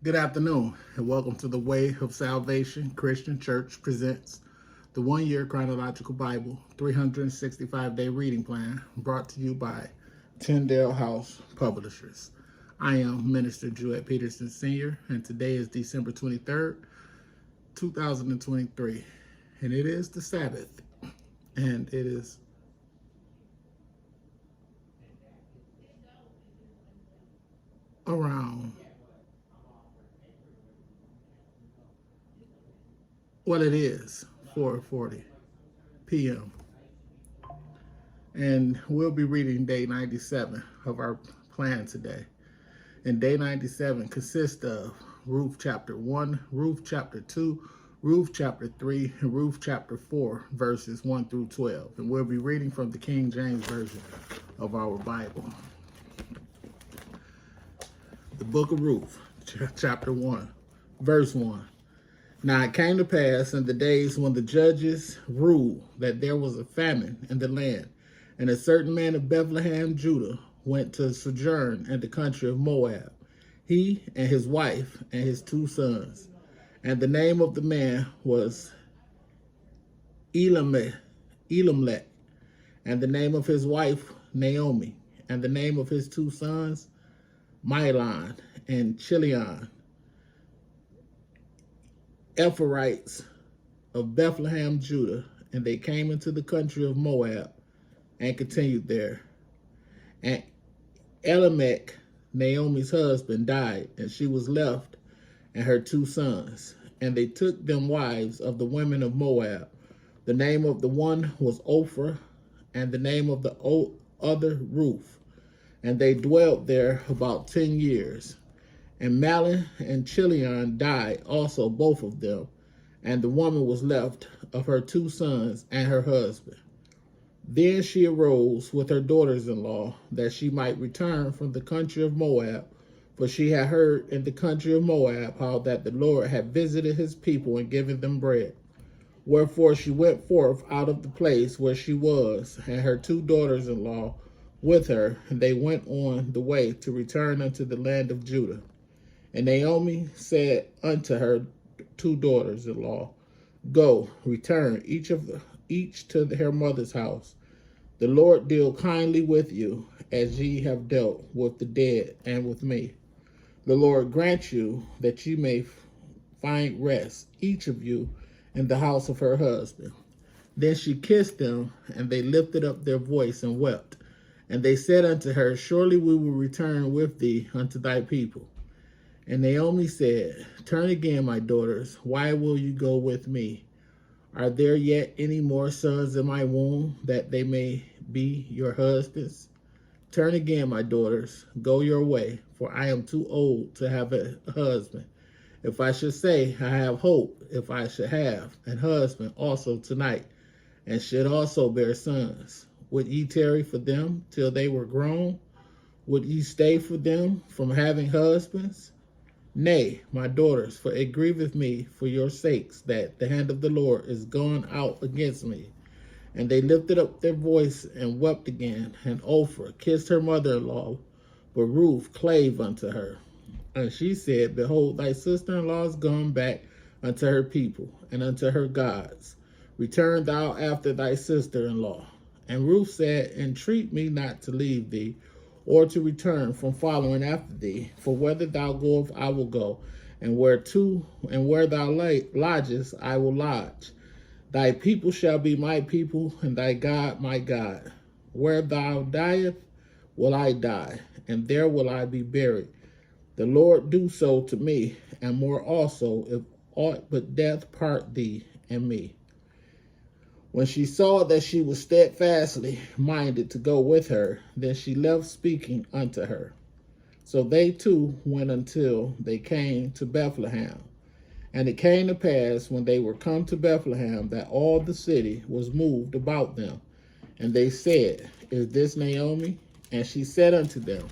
Good afternoon, and welcome to the Way of Salvation Christian Church presents the one-year Chronological Bible 365-day reading plan brought to you by Tyndale House Publishers. I am Minister Jewett Peterson Sr., and today is December 23rd, 2023, and it is the Sabbath, and it is around, it is 4:40 p.m. And we'll be reading day 97 of our plan today. And day 97 consists of Ruth chapter 1, Ruth chapter 2, Ruth chapter 3, and Ruth chapter 4, verses 1 through 12. And we'll be reading from the King James Version of our Bible. The book of Ruth, chapter 1, verse 1. Now it came to pass in the days when the judges ruled that there was a famine in the land, and a certain man of Bethlehem, Judah, went to sojourn in the country of Moab, he and his wife and his 2 sons. And the name of the man was Elimelech, and the name of his wife Naomi, and the name of his 2 sons Mahlon and Chilion, Ephraimites of Bethlehem, Judah, and they came into the country of Moab and continued there. And Elimelech, Naomi's husband, died, and she was left and her 2 sons. And they took them wives of the women of Moab. The name of the one was Ophrah, and the name of the other Ruth. And they dwelt there about 10 years. And Mahlon and Chilion died also, both of them, and the woman was left of her 2 sons and her husband. Then she arose with her daughters-in-law, that she might return from the country of Moab, for she had heard in the country of Moab how that the Lord had visited his people and given them bread. Wherefore she went forth out of the place where she was, and her 2 daughters-in-law with her, and they went on the way to return unto the land of Judah. And Naomi said unto her 2 daughters-in-law, Go, return, each to her mother's house. The Lord deal kindly with you, as ye have dealt with the dead and with me. The Lord grant you that ye may find rest, each of you, in the house of her husband. Then she kissed them, and they lifted up their voice and wept. And they said unto her, Surely we will return with thee unto thy people. And Naomi said, Turn again, my daughters, why will you go with me? Are there yet any more sons in my womb, that they may be your husbands? Turn again, my daughters, go your way, for I am too old to have a husband. If I should say, I have hope, if I should have an husband also tonight, and should also bear sons, would ye tarry for them till they were grown? Would ye stay for them from having husbands? Nay, my daughters, for it grieveth me for your sakes that the hand of the Lord is gone out against me. And they lifted up their voice and wept again. And Ophrah kissed her mother-in-law, but Ruth clave unto her. And she said, Behold, thy sister-in-law is gone back unto her people and unto her gods. Return thou after thy sister-in-law. And Ruth said, Entreat me not to leave thee, or to return from following after thee. For whither thou goest, I will go, and where thou lodgest, I will lodge. Thy people shall be my people, and thy God my God. Where thou diest, will I die, and there will I be buried. The Lord do so to me, and more also, if aught but death part thee and me. When she saw that she was steadfastly minded to go with her, then she left speaking unto her. So they too went until they came to Bethlehem. And it came to pass, when they were come to Bethlehem, that all the city was moved about them. And they said, Is this Naomi? And she said unto them,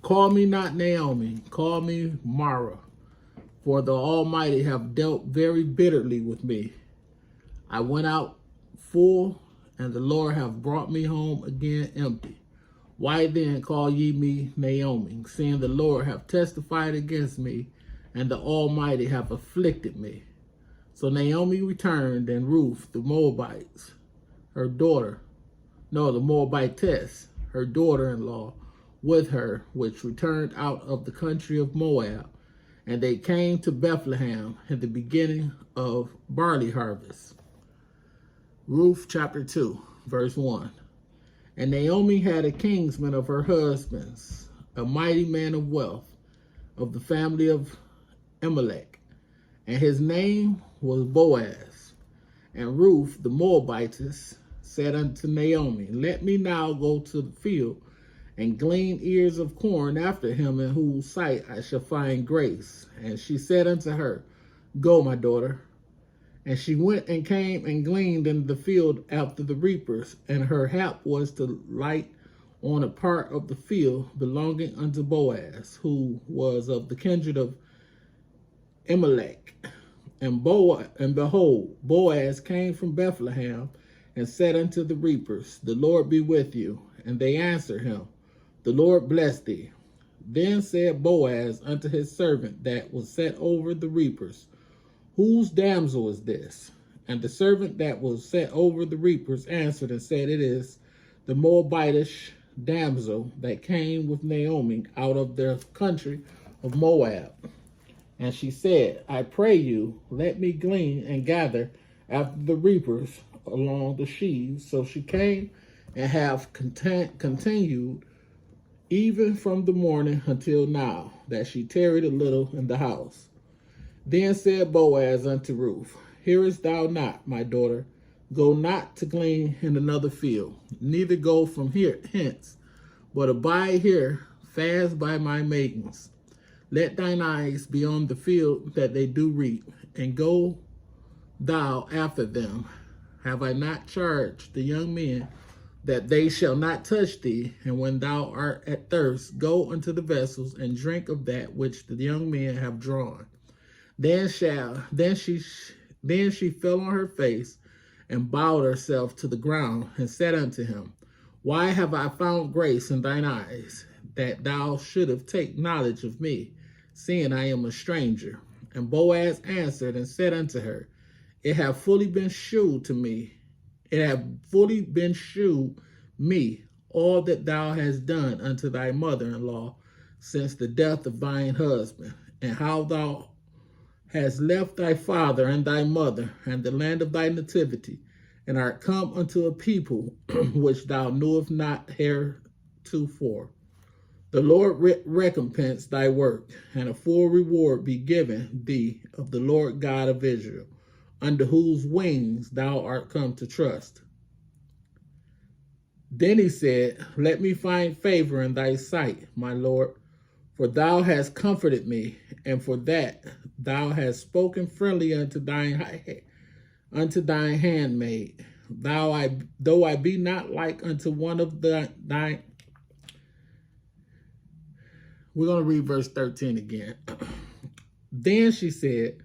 Call me not Naomi, call me Mara. For the Almighty have dealt very bitterly with me. I went out full, and the Lord hath brought me home again empty. Why then call ye me Naomi, seeing the Lord hath testified against me, and the Almighty hath afflicted me? So Naomi returned, and Ruth the Moabites, her daughter, the Moabitess, her daughter-in-law, with her, which returned out of the country of Moab. And they came to Bethlehem in the beginning of barley harvest. Ruth chapter 2, verse 1. And Naomi had a kinsman of her husband's, a mighty man of wealth, of the family of Elimelech, and his name was Boaz. And Ruth the Moabitess said unto Naomi, Let me now go to the field and glean ears of corn after him, in whose sight I shall find grace. And she said unto her, Go, my daughter. And she went and came and gleaned in the field after the reapers, and her hap was to light on a part of the field belonging unto Boaz, who was of the kindred of Elimelech. And behold, Boaz came from Bethlehem, and said unto the reapers, The Lord be with you. And they answered him, The Lord bless thee. Then said Boaz unto his servant that was set over the reapers, Whose damsel is this? And the servant that was set over the reapers answered and said, It is the Moabitish damsel that came with Naomi out of their country of Moab. And she said, I pray you, let me glean and gather after the reapers along the sheaves. So she came and have continued even from the morning until now, that she tarried a little in the house. Then said Boaz unto Ruth, Hearest thou not, my daughter? Go not to glean in another field, neither go from hence, but abide here fast by my maidens. Let thine eyes be on the field that they do reap, and go thou after them. Have I not charged the young men that they shall not touch thee? And when thou art at thirst, go unto the vessels and drink of that which the young men have drawn. Then she fell on her face and bowed herself to the ground and said unto him, Why have I found grace in thine eyes, that thou shouldest take knowledge of me, seeing I am a stranger? And Boaz answered and said unto her, It hath fully been shewed me all that thou hast done unto thy mother-in-law since the death of thine husband, and how thou hast left thy father and thy mother and the land of thy nativity, and art come unto a people which thou knewest not heretofore. The Lord recompense thy work, and a full reward be given thee of the Lord God of Israel, under whose wings thou art come to trust. Then he said, Let me find favor in thy sight, my Lord, for thou hast comforted me, and for that thou hast spoken friendly unto thine handmaid. Though I be not like unto one of thine. We're going to read verse 13 again. Then she said,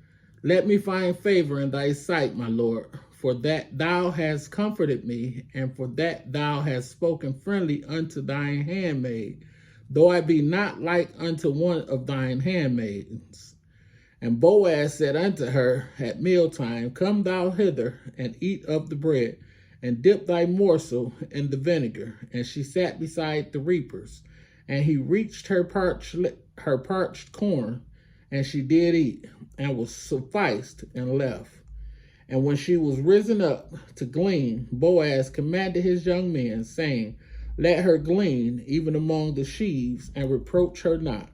Let me find favor in thy sight, my Lord, for that thou hast comforted me, and for that thou hast spoken friendly unto thine handmaid, though I be not like unto one of thine handmaidens. And Boaz said unto her at mealtime, Come thou hither, and eat of the bread, and dip thy morsel in the vinegar. And she sat beside the reapers, and he reached her parched corn, and she did eat, and was sufficed, and left. And when she was risen up to glean, Boaz commanded his young men, saying, Let her glean even among the sheaves, and reproach her not.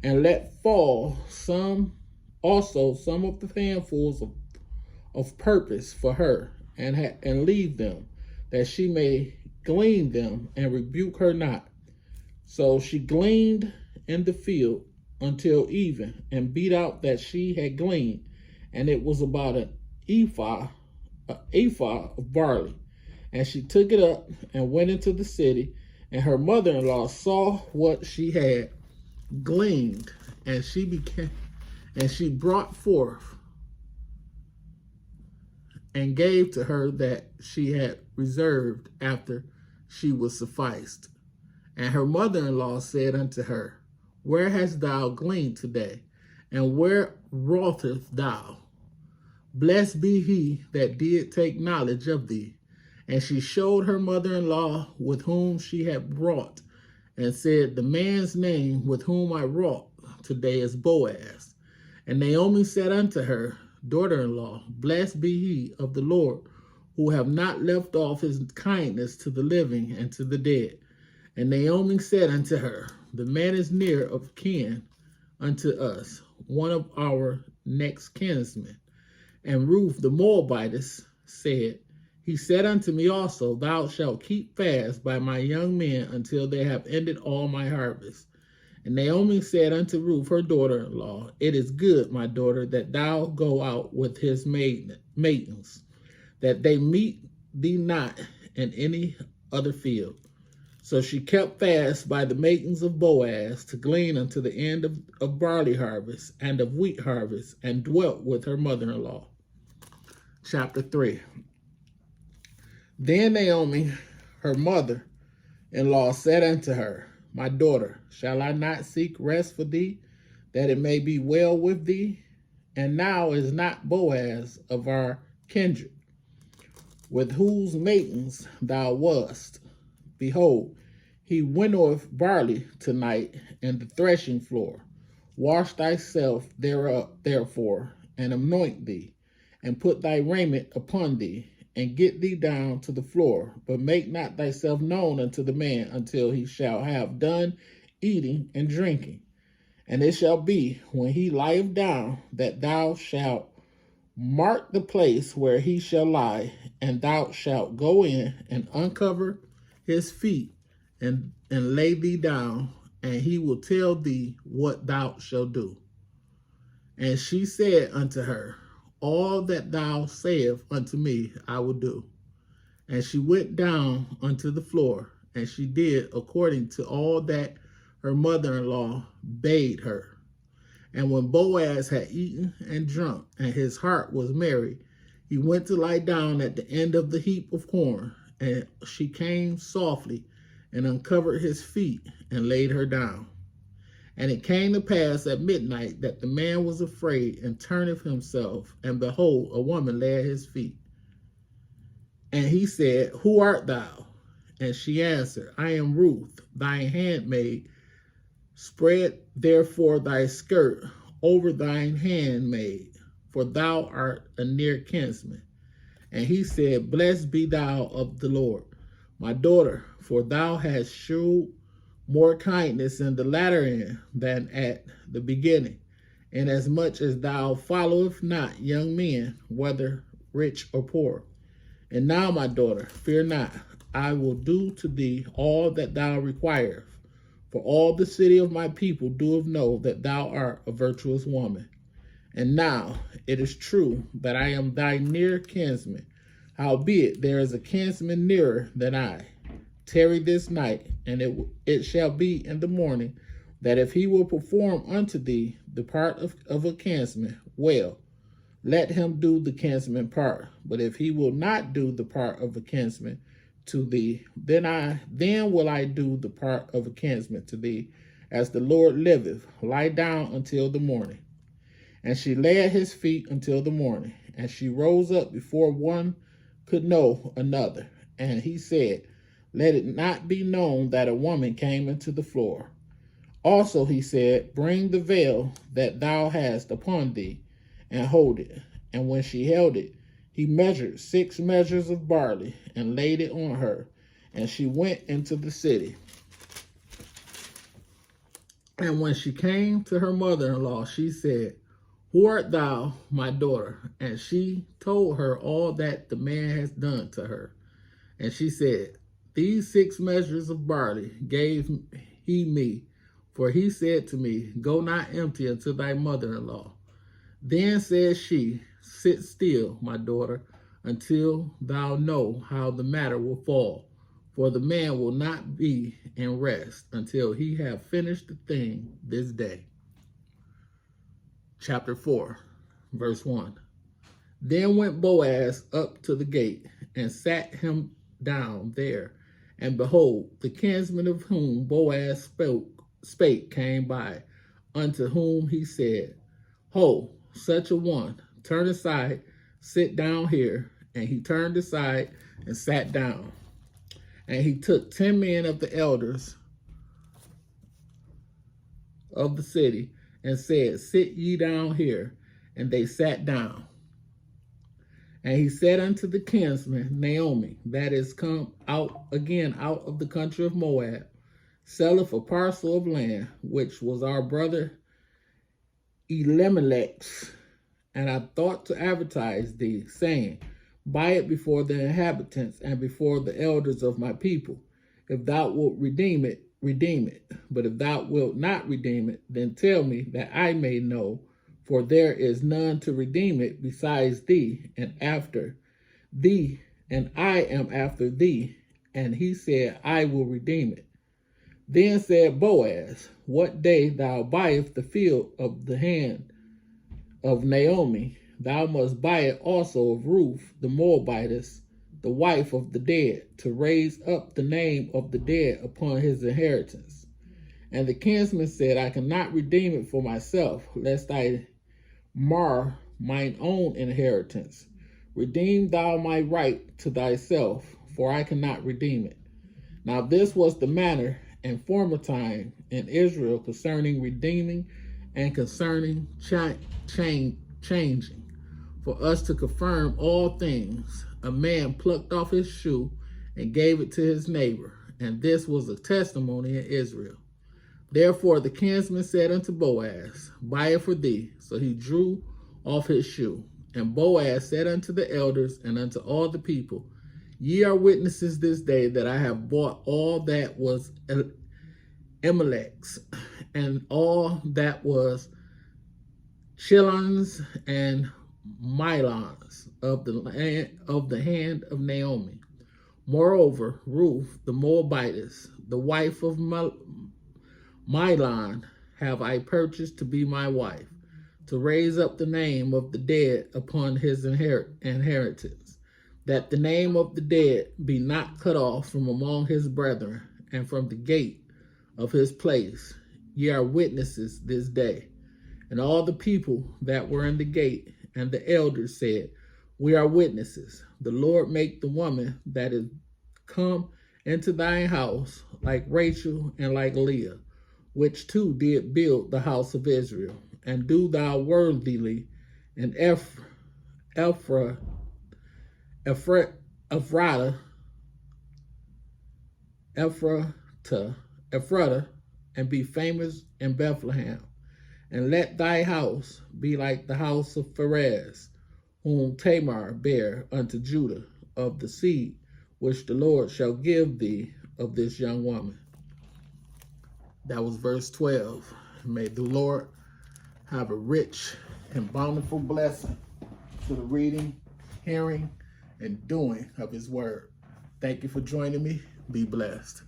And let fall some of the handfuls of purpose for her, and leave them, that she may glean them, and rebuke her not. So she gleaned in the field until even, and beat out that she had gleaned, and it was about an ephah of barley. And she took it up and went into the city, and her mother-in-law saw what she had gleaned, and she brought forth and gave to her that she had reserved after she was sufficed. And her mother-in-law said unto her, Where hast thou gleaned today? And where wroughtest thou? Blessed be he that did take knowledge of thee. And she showed her mother-in-law with whom she had wrought, and said, The man's name with whom I wrought today is Boaz. And Naomi said unto her daughter-in-law, Blessed be he of the Lord, who have not left off his kindness to the living and to the dead. And Naomi said unto her, The man is near of kin unto us, one of our next kinsmen. And Ruth the Moabitess said, He said unto me also, Thou shalt keep fast by my young men until they have ended all my harvest. And Naomi said unto Ruth her daughter-in-law, It is good, my daughter, that thou go out with his maidens, that they meet thee not in any other field. So she kept fast by the maidens of Boaz to glean unto the end of barley harvest and of wheat harvest, and dwelt with her mother-in-law. Chapter 3. Then Naomi, her mother-in-law, said unto her, My daughter, shall I not seek rest for thee, that it may be well with thee? And now is not Boaz of our kindred, with whose maidens thou wast? Behold, he winnoweth barley tonight in the threshing floor. Wash thyself therefore, and anoint thee, and put thy raiment upon thee, and get thee down to the floor, but make not thyself known unto the man until he shall have done eating and drinking. And it shall be, when he lieth down, that thou shalt mark the place where he shall lie, and thou shalt go in and uncover his feet, and lay thee down, and he will tell thee what thou shalt do. And she said unto her, All that thou sayest unto me I will do. And she went down unto the floor, and she did according to all that her mother-in-law bade her. And when Boaz had eaten and drunk, and his heart was merry, he went to lie down at the end of the heap of corn. And she came softly and uncovered his feet and laid her down. And it came to pass at midnight that the man was afraid and turneth himself, and behold, a woman lay at his feet. And he said, Who art thou? And she answered, I am Ruth, thine handmaid. Spread therefore thy skirt over thine handmaid, for thou art a near kinsman. And he said, Blessed be thou of the Lord, my daughter, for thou hast shewed more kindness in the latter end than at the beginning, inasmuch as thou followest not young men, whether rich or poor. And now, my daughter, fear not, I will do to thee all that thou requirest. For all the city of my people doeth know that thou art a virtuous woman. And now it is true that I am thy near kinsman. Howbeit there is a kinsman nearer than I. Tarry this night, and it shall be in the morning, that if he will perform unto thee the part of a kinsman, well, let him do the kinsman part. But if he will not do the part of a kinsman to thee, then will I do the part of a kinsman to thee, as the Lord liveth. Lie down until the morning. And she lay at his feet until the morning, and she rose up before one could know another. And he said, Let it not be known that a woman came into the floor. Also he said, Bring the veil that thou hast upon thee, and hold it. And when she held it, he measured 6 measures of barley, and laid it on her, and she went into the city. And when she came to her mother-in-law, she said, Who art thou, my daughter? And she told her all that the man has done to her. And she said, These 6 measures of barley gave he me, for he said to me, Go not empty unto thy mother-in-law. Then said she, Sit still, my daughter, until thou know how the matter will fall. For the man will not be in rest until he have finished the thing this day. Chapter 4, verse 1. Then went Boaz up to the gate, and sat him down there, And behold, the kinsman of whom Boaz spake came by, unto whom he said, Ho, such a one, turn aside, sit down here. And he turned aside and sat down. And he took 10 men of the elders of the city, and said, Sit ye down here. And they sat down. And he said unto the kinsman, Naomi, that is come out again out of the country of Moab, selleth a parcel of land, which was our brother Elimelech's. And I thought to advertise thee, saying, Buy it before the inhabitants and before the elders of my people. If thou wilt redeem it, redeem it. But if thou wilt not redeem it, then tell me, that I may know, for there is none to redeem it besides thee, and after thee, and I am after thee. And he said, I will redeem it. Then said Boaz, What day thou buyest the field of the hand of Naomi, thou must buy it also of Ruth the Moabitess, the wife of the dead, to raise up the name of the dead upon his inheritance. And the kinsman said, I cannot redeem it for myself, lest I mar mine own inheritance. Redeem thou my right to thyself, for I cannot redeem it. Now this was the manner in former time in Israel concerning redeeming and concerning changing. For us to confirm all things, a man plucked off his shoe and gave it to his neighbor, and this was a testimony in Israel. Therefore the kinsman said unto Boaz, Buy it for thee. So he drew off his shoe. And Boaz said unto the elders and unto all the people, Ye are witnesses this day that I have bought all that was Elimelech's, and all that was Chilon's and Milon's of the hand of Naomi. Moreover, Ruth the Moabitess, the wife of Milon, have I purchased to be my wife, to raise up the name of the dead upon his inheritance, that the name of the dead be not cut off from among his brethren, and from the gate of his place. Ye are witnesses this day. And all the people that were in the gate and the elders said, We are witnesses. The Lord make the woman that is come into thine house like Rachel and like Leah, which two did build the house of Israel. And do thou worthily in Ephrata, and be famous in Bethlehem. And let thy house be like the house of Pharez, whom Tamar bare unto Judah, of the seed which the Lord shall give thee of this young woman. That was verse 12. May the Lord have a rich and bountiful blessing to the reading, hearing, and doing of his word. Thank you for joining me. Be blessed.